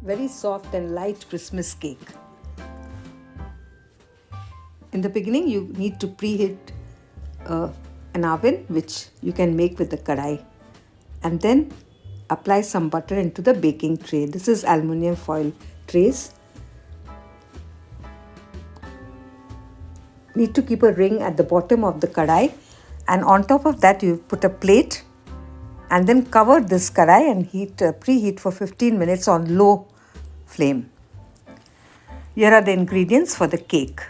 very soft and light Christmas cake. In the beginning, you need to preheat uh, an oven, which you can make with the kadai, and then apply some butter into the baking tray. This is aluminium foil trays. Need to keep a ring at the bottom of the kadai, and on top of that you put a plate, and then cover this kadai and preheat for 15 minutes on low flame. Here are the ingredients for the cake.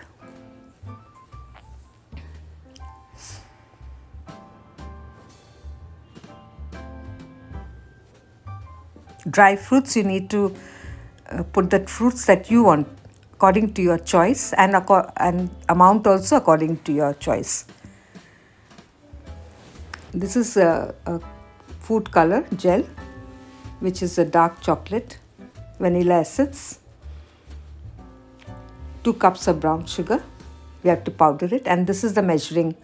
Dry fruits, you need to put the fruits that you want according to your choice, and amount also according to your choice. This is a food color gel, which is a dark chocolate, vanilla essence, 2 cups of brown sugar. We have to powder it, and this is the measuring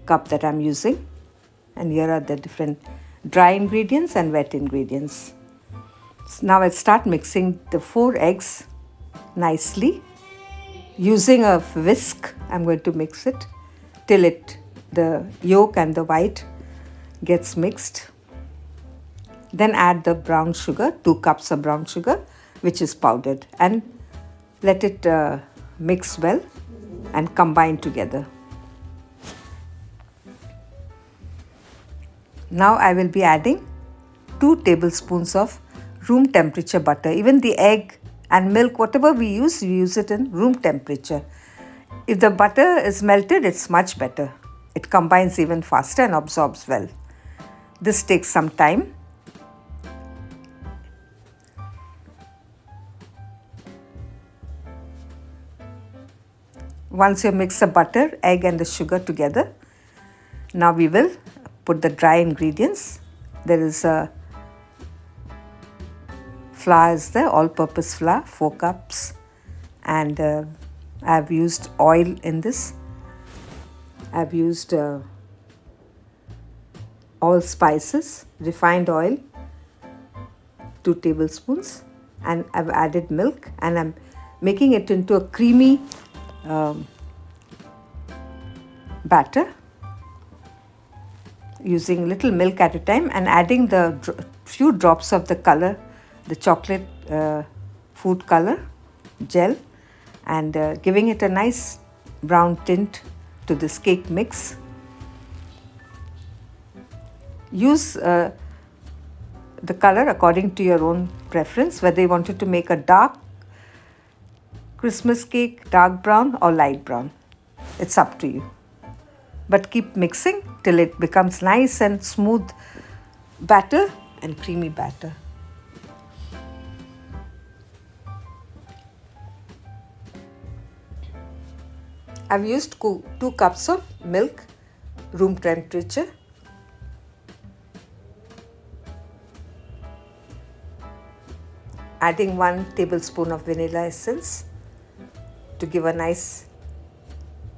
cup that I'm using. And here are the different dry ingredients and wet ingredients. So now I'll start mixing the 4 eggs nicely. Using a whisk, I'm going to mix it till the yolk and the white gets mixed. Then add the brown sugar, 2 cups of brown sugar, which is powdered, and let it mix well and combine together. Now I will be adding 2 tablespoons of room temperature butter. Even the egg and milk, whatever we use it in room temperature. If the butter is melted, it's much better. It combines even faster and absorbs well. This takes some time. Once you mix the butter, egg and the sugar together, now we will put the dry ingredients. There is a flour, is there, all-purpose flour, 4 cups, and I have used oil in this. I have used all spices, refined oil, 2 tablespoons, and I've added milk, and I'm making it into a creamy batter, using little milk at a time, and adding the few drops of the color, the chocolate food color gel, and giving it a nice brown tint to this cake mix. Use the color according to your own preference, whether you wanted to make a dark Christmas cake, dark brown or light brown. It's up to you. But keep mixing till it becomes nice and smooth batter and creamy batter. I've used 2 cups of milk, room temperature. Adding 1 tablespoon of vanilla essence to give a nice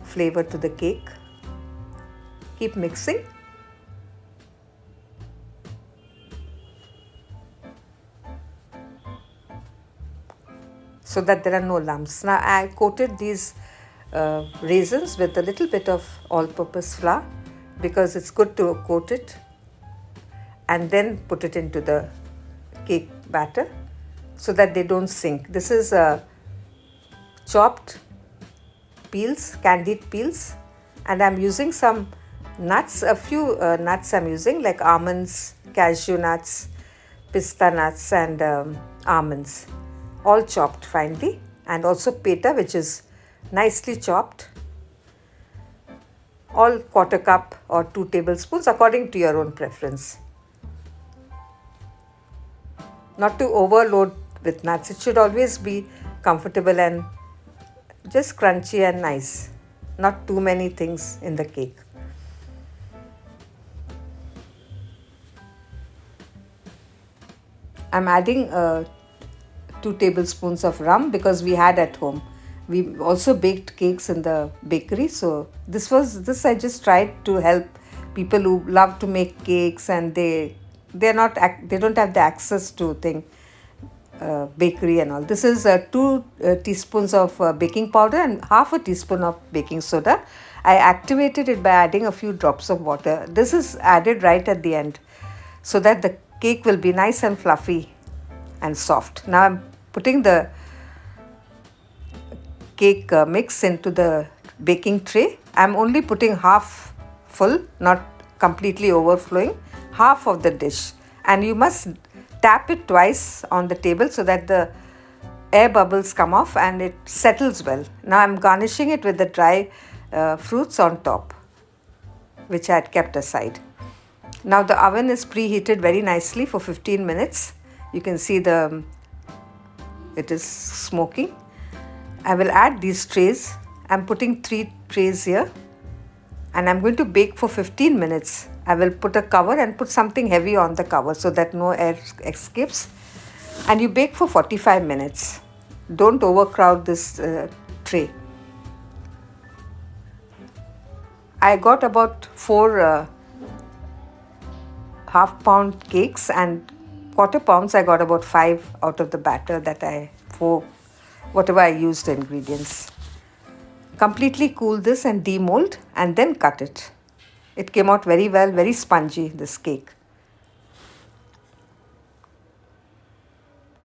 flavor to the cake. Keep mixing. So that there are no lumps. Now I coated these raisins with a little bit of all-purpose flour, because it's good to coat it, and then put it into the cake batter so that they don't sink. This is chopped peels, candied peels, and I'm using some nuts, a few nuts I'm using, like almonds, cashew nuts, pista nuts, and almonds, all chopped finely, and also peta, which is nicely chopped, all 1/4 cup or 2 tablespoons according to your own preference. Not to overload with nuts. It should always be comfortable and just crunchy and nice, not too many things in the cake. I'm adding 2 tablespoons of rum because we had at home. We also baked cakes in the bakery, so this I just tried to help people who love to make cakes and they don't have the access to thing. bakery and all. This is 2 teaspoons of baking powder and half a teaspoon of baking soda. I activated it by adding a few drops of water. This is added right at the end so that the cake will be nice and fluffy and soft. Now I'm putting the cake mix into the baking tray. I'm only putting half full, not completely overflowing, half of the dish. And you must tap it twice on the table so that the air bubbles come off and it settles well. Now I'm garnishing it with the dry fruits on top, which I had kept aside. Now the oven is preheated very nicely for 15 minutes. You can see it is smoking. I will add these trays. I'm putting 3 trays here and I'm going to bake for 15 minutes. I will put a cover and put something heavy on the cover so that no air escapes. And you bake for 45 minutes. Don't overcrowd this tray. I got about 4 half-pound cakes and quarter pounds. I got about 5 out of the batter for whatever I used the ingredients. Completely cool this and demold and then cut it. It came out very well, very spongy, this cake.